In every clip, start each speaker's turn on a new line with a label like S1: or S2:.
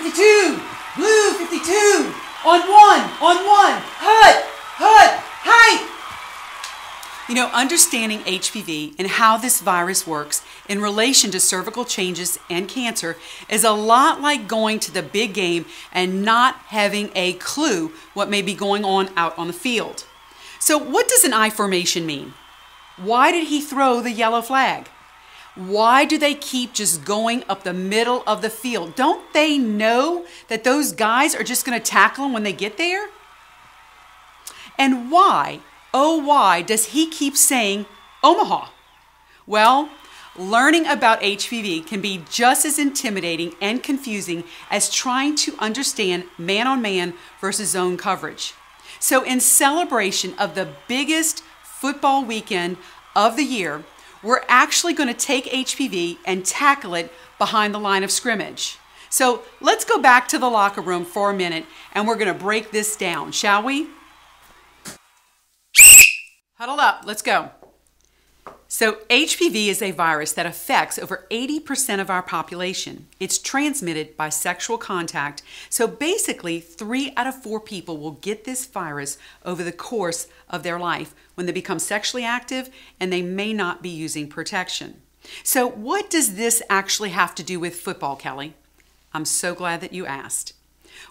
S1: 52, blue 52, on one, hut, hi. You know, understanding HPV and how this virus works in relation to cervical changes and cancer is a lot like going to the big game and not having a clue what may be going on out on the field. So what does an I formation mean? Why did he throw the yellow flag? Why do they keep just going up the middle of the field? Don't they know that those guys are just going to tackle them when they get there? And why, oh why, does he keep saying Omaha? Well, learning about HPV can be just as intimidating and confusing as trying to understand man-on-man versus zone coverage. So in celebration of the biggest football weekend of the year, we're actually going to take HPV and tackle it behind the line of scrimmage. So let's go back to the locker room for a minute and we're going to break this down, shall we? Huddle up, let's go. So HPV is a virus that affects over 80% of our population. It's transmitted by sexual contact. So basically 3 out of 4 people will get this virus over the course of their life when they become sexually active and they may not be using protection. So what does this actually have to do with football, Kelly? I'm so glad that you asked.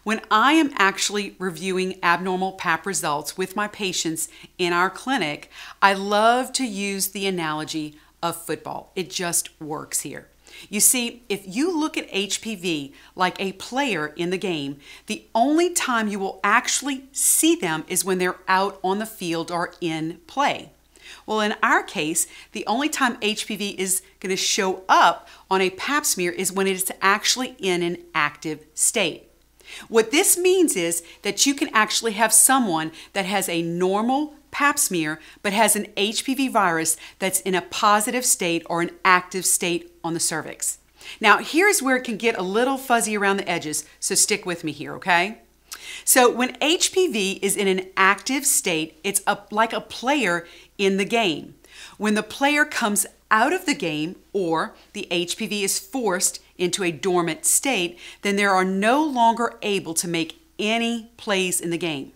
S1: When I am actually reviewing abnormal Pap results with my patients in our clinic, I love to use the analogy of football. It just works here. You see, if you look at HPV like a player in the game, the only time you will actually see them is when they're out on the field or in play. Well, in our case, the only time HPV is going to show up on a Pap smear is when it is actually in an active state. What this means is that you can actually have someone that has a normal Pap smear but has an HPV virus that's in a positive state or an active state on the cervix. Now, here's where it can get a little fuzzy around the edges, so stick with me here, okay? So when HPV is in an active state, it's like a player in the game. When the player comes out of the game or the HPV is forced into a dormant state, then they are no longer able to make any plays in the game.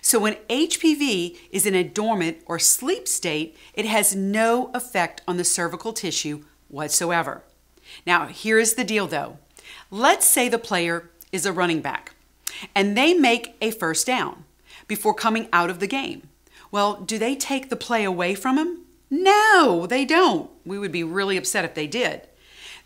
S1: So when HPV is in a dormant or sleep state, it has no effect on the cervical tissue whatsoever. Now, here's the deal though. Let's say the player is a running back and they make a first down before coming out of the game. Well, do they take the play away from him? No, they don't. We would be really upset if they did.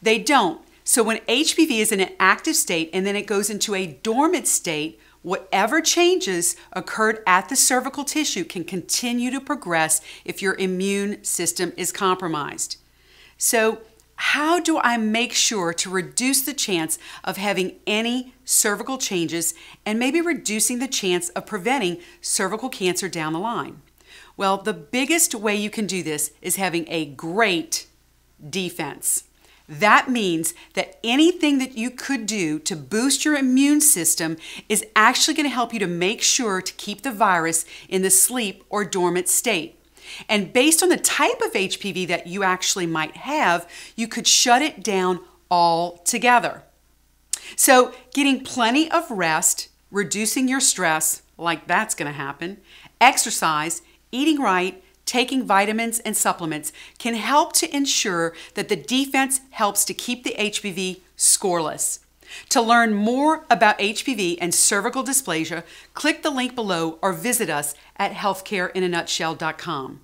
S1: They don't. So when HPV is in an active state and then it goes into a dormant state, whatever changes occurred at the cervical tissue can continue to progress if your immune system is compromised. So how do I make sure to reduce the chance of having any cervical changes and maybe reducing the chance of preventing cervical cancer down the line? Well, the biggest way you can do this is having a great defense. That means that anything that you could do to boost your immune system is actually going to help you to make sure to keep the virus in the sleep or dormant state. And based on the type of HPV that you actually might have, you could shut it down altogether. So getting plenty of rest, reducing your stress, like that's going to happen, exercise, eating right, taking vitamins and supplements can help to ensure that the defense helps to keep the HPV scoreless. To learn more about HPV and cervical dysplasia, click the link below or visit us at healthcareinanutshell.com.